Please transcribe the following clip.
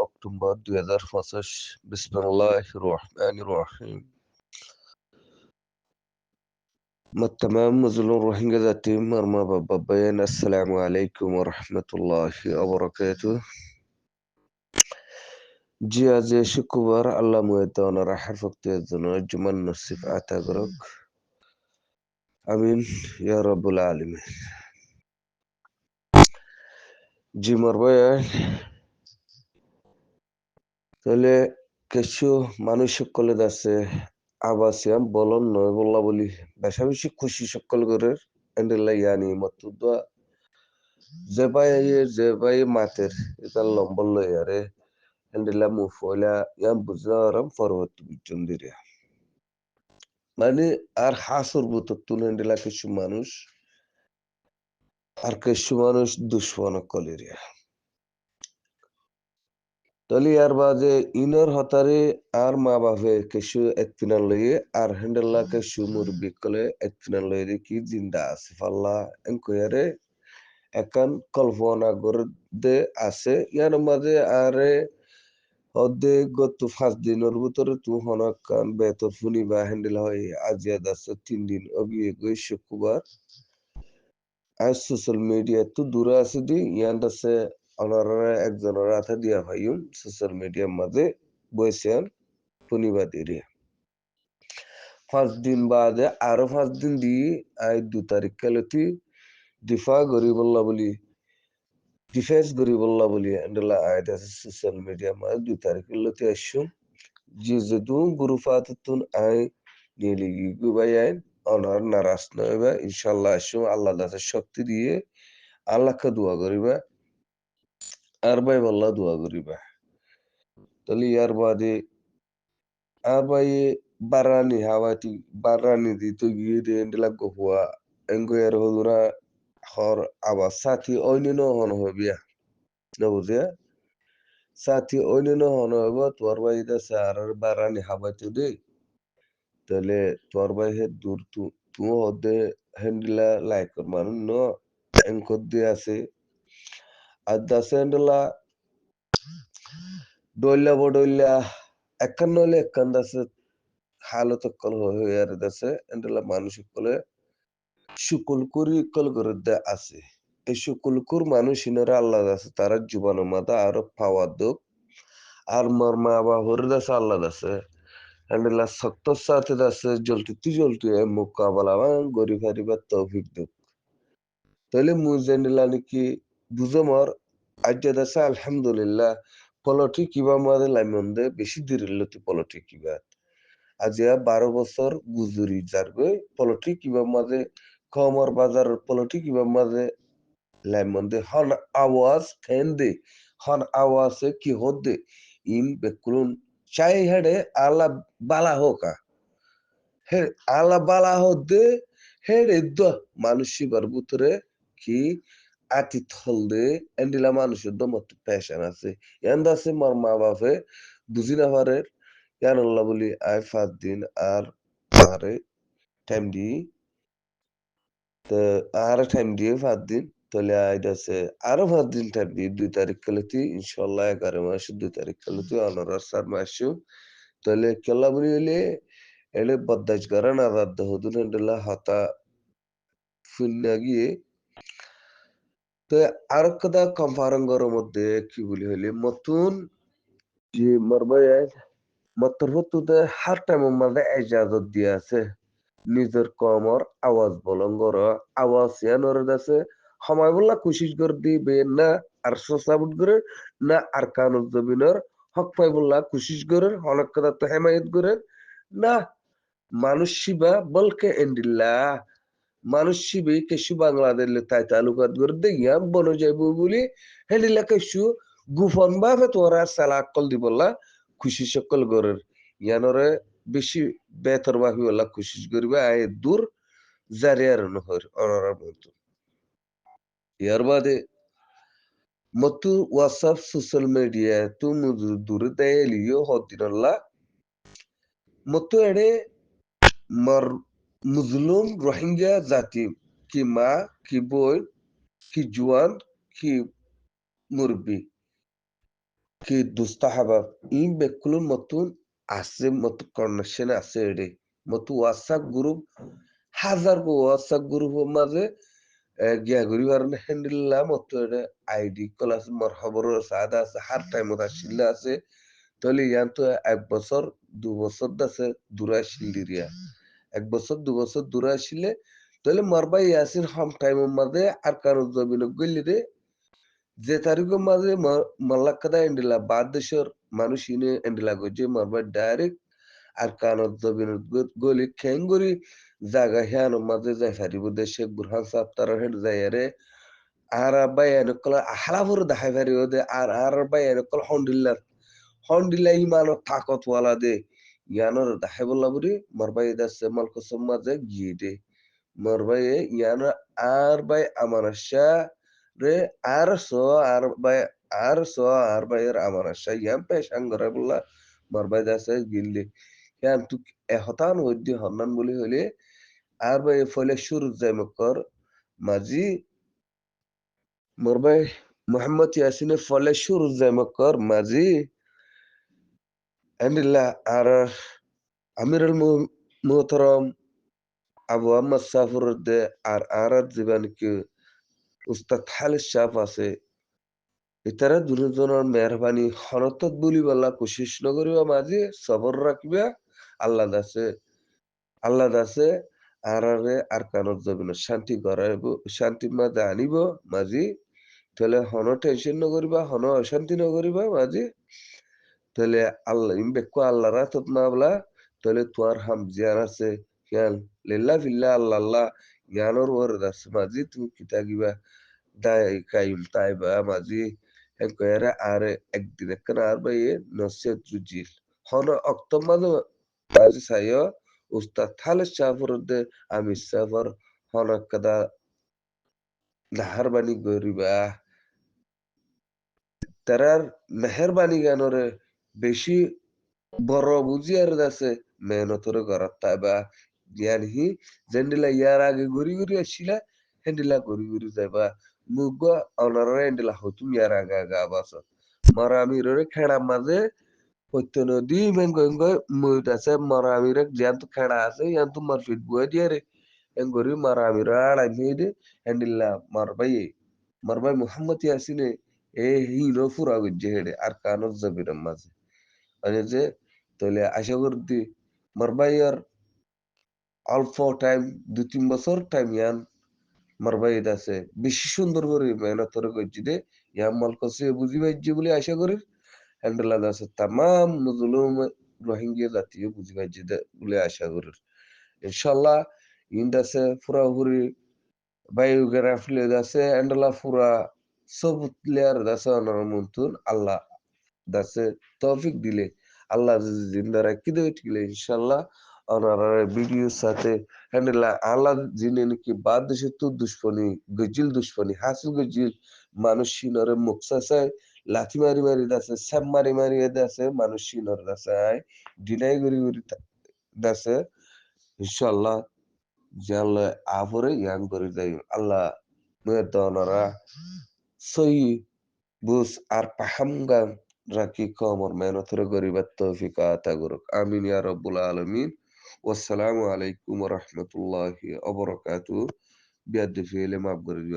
October 2025। বিসমিল্লাহির রহমানির রহিম। تمام مظلوم روهينجا ذاتي مرمى بابين. السلام عليكم ورحمة الله وبركاته. জি আজ শুক্রবার আল্লাহ মুয়াদ্দানা রাহার ফক্তের জন্য জুমান নসিব আতা করক আমিন ইয়া রাব্বুল আলামিন। জি মরবয় তাহলে কিছু মানুষ সকলে আছে আবাসিয়াম বলন নয় বললা বলি বেশা বেশি খুশি সকল করে এন্ডেলা ইয়ানি মতুদা যে ভাই মাতের এটা লম্বল লই আরে এন্ডেলা মুফলা ইয়াম বুঝারাম ফরওয়ার্ড বিচুন দিরিয়া মানে আর হাসুর বুততুন এন্ডেলা কিছু মানুষ দুশ্মন কলিরিয়া তলি আর বাজে ইনর হতারে আর মা বাপে কিছু এতফিনান লইয়ে আর হেন্ডেল্লা কিছু মুরব্বী কলে এতফিনান লইয়ে কি জিন্দা আছে ফাল্লা এনকোয়ারে একান কল্পনা করে দে আছে ইয়ার মাঝে আরে হদে গত 5 দিনের ভিতরে তু হনকান বেতর ফুনি বা হ্যান্ডেল হয় আজিয়া দাসে 3 দিন অবিয়ে গই শুক্রবার আজ সোশ্যাল মিডিয়া তো দূরে আছে দি ইয়ান দাসে অনারা একজনের হাতে দিয়া ভাইউম সোশ্যাল মিডিয়ার মাঝে বসেন শনিবাদিরে 5 দিন বাদে আরো 5 দিন দিয়ে আই 2 তারিখ কালতি ডিফেন্স গরিবল্লা বলি এন্ডলা আইডা সোশ্যাল মিডিয়া মাঝে 2 তারিখ লতি আসুম জি যেদু গুরুফাতুন আই নিলি গুবাই আইন অনার নারাজ নইবা ইনশাল্লাহ আসুম আল্লাহ দাসের শক্তি দিয়ে আল্লাহকে দোয়া করিবা আর ভাই বল্লা দোয়া করিবা তাহলে ইয়ার বাদে আর ভাই বারানি দিত গিয়ে এন্ডলা গফুয়া এঙ্গয়ার হদুরা হর আবার সাথী অন্য হন হবিয়া না বুঝিয়া সাথী অন্য হন হইব তোর ভাই দাসে আর বারানি হাবাইতে দে তাহলে তোর ভাই হে দূর তু হদে হ্যান্ডেলা লাইকর মানুষ ন এঙ্কর দিয়ে আছে আর দাসে হ্যান্ডেলা ডইলা বডইলা একখান নইলে একখান দাসে হালত কল হয়ে আর দাসে হ্যান্ডেলা মানুষ কলে শুকুল করি কল করে দে আছে এই শুকুলকুর মানুষ ইনারা আল্লাহ আছে তারা জীবনের মাথা আরো পাওয়ার দোক আর মোর মা বাবার দাসে আল্লাহ আছে হ্যান্ডেলা শক্তর সাথে দাসে জলটি মোকাবেলা গরিব হারিবার তৌফিক দোক তাহলে মুজেন্ডিলা নাকি বুঝো মর আজ্জা দাসে আলহামদুলিল্লাহ পলটি কিবা মাদে লাইমন্দে বেশি দূরের পলটি কিবা আজিয়া 12 বছর গুজুরি যার গই পলটি কিবা মাঝে কমর বাজার পলটি কিবা মাঝে লাইমন্দে হন আওয়াজ খেন্দে হন আওয়াজে কি হদে ইম বেকুলুন চাই হেডে আলা বালা হোকা হে আলা বালা হদে হেডে দ মানুষই ভিতরে কি আতি থলদে এন্ডিলা মানুষের দমত পেশান আছে এন্ড আছে মোর মা বাপে বুঝি না পারে ইয়ানুল্লাহ বলি আই 5 দিন আর আরে টাইম দি তো আর টাইম দিয়ে 5 দিন তাহলে আইদাছে আরো 5 দিন টাইম দিয়ে 2 তারিখ কালতি ইনশাল্লাহ 11 মাসের 2 তারিখ কালতি অনরার সার মাসু তাহলে কেলা বলি হলে এলে বদাজ করা না রাত হদুন হেন্ডেলা হতা ফুন্না গিয়ে তো আরো কথা কম্পারঙ্গর মধ্যে কি বলি হইলে মতুন যে মরবাই মতর হতুতে হার টাইমের মধ্যে এজাজত দিয়ে আছে নিজের কমর আওয়াজ বলঙ্গর আওয়াজ ইয়ানোর আছে সময় বললা কোশিশ করে দিবে না আর সোসাবুট করে না আর কানুর জমিনের হক পাই বললা কোশিশ করে অনেক কথা তো হেমায়ত করে না মানুষ শিবা বলকে এন্ডিল্লা মানুষ শিবে কেশু বাংলাদেশ তাই তালুকাত করে দেখিয়া বন যাইব বলি হেন্ডিল্লা কেশু গুফন ভাবে তোরা সালা কল দিবল্লা খুশি সকল গরের ইয়ানরে বেশি বেতর বাহি বলা কোশিশ করিবা আয় দূর জারিয়ার নহর অনরার মতো ইয়ার বাদে মতু হোয়াটসঅ্যাপ সোশ্যাল মিডিয়া তু দূরে দেয় লিও হদিনল্লা মতু এড়ে মর মুজলুম রোহিঙ্গা জাতি কি মা কি বই কি জুয়ান কি মুরব্বী কি দুস্তাহাবা ইন বেকুলুন মতুন আছে মতু কনেকশন আছে এডে মতু WhatsApp গ্রুপ হাজার গো WhatsApp গ্রুপের মাঝে গিয়া ঘুরিবার হ্যান্ডেল মতো এটা আইডি ক্লাস মর খবর সাদা আছে হার টাইমত আসলে আছে তাহলে ইয়ান তো ১ বছর ২ বছর দাসে দূরে শিলিরিয়া ১ বছর ২ বছর দূরে আসলে তাহলে মরবাই ইয়াসিন হম টাইমের মাঝে আর কারো জমিন গলি রে যে তারিখের মাঝে মাল্লাকাদা এন্ডিলা বাদ দেশের মানুষ ইনে এন্ডিলা গজে মরবাই ডাইরেক্ট আর কানত জমিন গলি খেঙ্গুরি জায়গা হ্যান মাঝে যাই ফারিব দেশে বুরহান সাহ তারা হেড যাই রে আর আব্বাই এনেকল হালাপুর দেখাই পারি ওদের আর আব্বাই এনেকল হন্ডিল্লা ইমানো তাকত ওয়ালা দে ইয়ানোর দেখাই বললা বুড়ি মরবাই দাসে মালকসম মাঝে গিয়ে দে মরবাই ইয়ানো আর বাই আমার রে আর সো আর বাইয়ের আমার ইয়াম পেশাঙ্গরে বললা মরবাই দাসে গিল্লি ইয়ান তুক এহতান হইদি হন্নান বলি হইলে আর বাই ফলে শুরু যাই মকর মাঝি মোরবাই মোহাম্মদ ইয়াসিনের ফলে শুরু যাই মকর মাঝি এন্ডিল্লা আর আমিরুল মোহতরম আবু আহমদ সাফর দে আর জীবন কি উস্তাদ খালিদ সাহ আছে ইতারা দুজনের মেহরবানি হরতত বলি বলা কোশিশ নকরিবা মাঝি সবর রাখবা আল্লাহ দাসে আর কানত যাবিন শান্তি করাইব শান্তির মাঝে আনিব মাঝি তাহলে হন টেনশন নকরিবা হন অশান্তি নকরিবা মাঝি তাহলে আল্লাহ বেকু আল্লাহ রাতত না বলা তাহলে তোর হাম জিয়ান আছে খেয়াল লিল্লা ফিল্লা আল্লাহ আল্লাহ জ্ঞানর ওর দাস মাঝি তুমি কিতা গিবা দাই কাইম তাই বা মাঝি কয়ারে আর একদিন একখানা আর বাইয়ে নসিহত জুজিল হন অক্তম মাঝে মাঝি সাইয় উস্তাদ খালেদ শাহফুরদ্দে আমি সাফর হন কাদা নাহারবানি গরিবা তারার মেহরবানি জ্ঞানরে বেশি বড় বুঝিয়ার দাসে মেহনতরে গড়াত তাইবা জ্ঞান হি জেন্ডিলা ইয়ার আগে ঘুরি ঘুরি আসছিলা হেন্ডিলা ঘুরি ঘুরি যাইবা মুগ অনারা হেন্ডিলা হতুম ইয়ার আগে আগে আবাস মারা আমি রে খেড়া মাঝে হইতো নদী মেন গঙ্গ মুইট আছে মারা আমি রে জ্যান তো খেড়া আছে ইয়ান তো মার ফিট বুয়া দিয়ে রে এন গরি মারা আমি রে আড়াই মেয়ে হেন্ডিলা মারবাই মুহাম্মদ ইয়াসিনে এ হিরো ফুরা গজ্জে হেডে আর কানত জাবিরাম মাঝে মানে যে তাহলে আশা করতি মারবাইয়ার অল্প টাইম ২-৩ বছর টাইম ইয়ান মারবাই আছে বেশি সুন্দর করে মেহনত করে করছি দে ইয়াম মাল কসে বুঝি পাইছি বলে আশা করি হ্যান্ডেল আছে তামাম মুজলুম রোহিঙ্গা জাতীয় বুঝি পাইছি দে বলে আশা করি ইনশাল্লাহ ইন্দ আছে পুরাপুরি বায়োগ্রাফি আছে হ্যান্ডেলা পুরা সব প্লেয়ার আছে অনার মন্তুন আল্লাহ দাসে তৌফিক দিলে আল্লাহ যদি জিন্দা রাখি দেবে ঠিকলে ইনশাল্লাহ ওনার ভিডিওর সাথে হ্যান্ডেলা আল্লাহ জিনে নাকি বাদ দেশে তো দুশ্মনী গজিল দুশ্মনী হাসিল গজিল মানুষ সিনরে মুকসাসায় লাথি মারি মারি দাসে স্যাপ মারি মারি দাসে মানুষ সিনর দাসে ডিনাই গরি গরি দাসে ইনশাল্লাহ যে আল্লাহ আফরে ইয়ান করে যাই আল্লাহ মেয়ের দনারা সই বুস আর পাহামগান রাখি কমর মেহনতরে গরিবার তৌফিক আতা করুক আমিন ইয়া রব্বুল আলামিন ওয়াসসালামু আলাইকুম ওয়া রাহমাতুল্লাহি ওয়া বারাকাতুহু বিয়াদ ফিলে মাফ করে দিও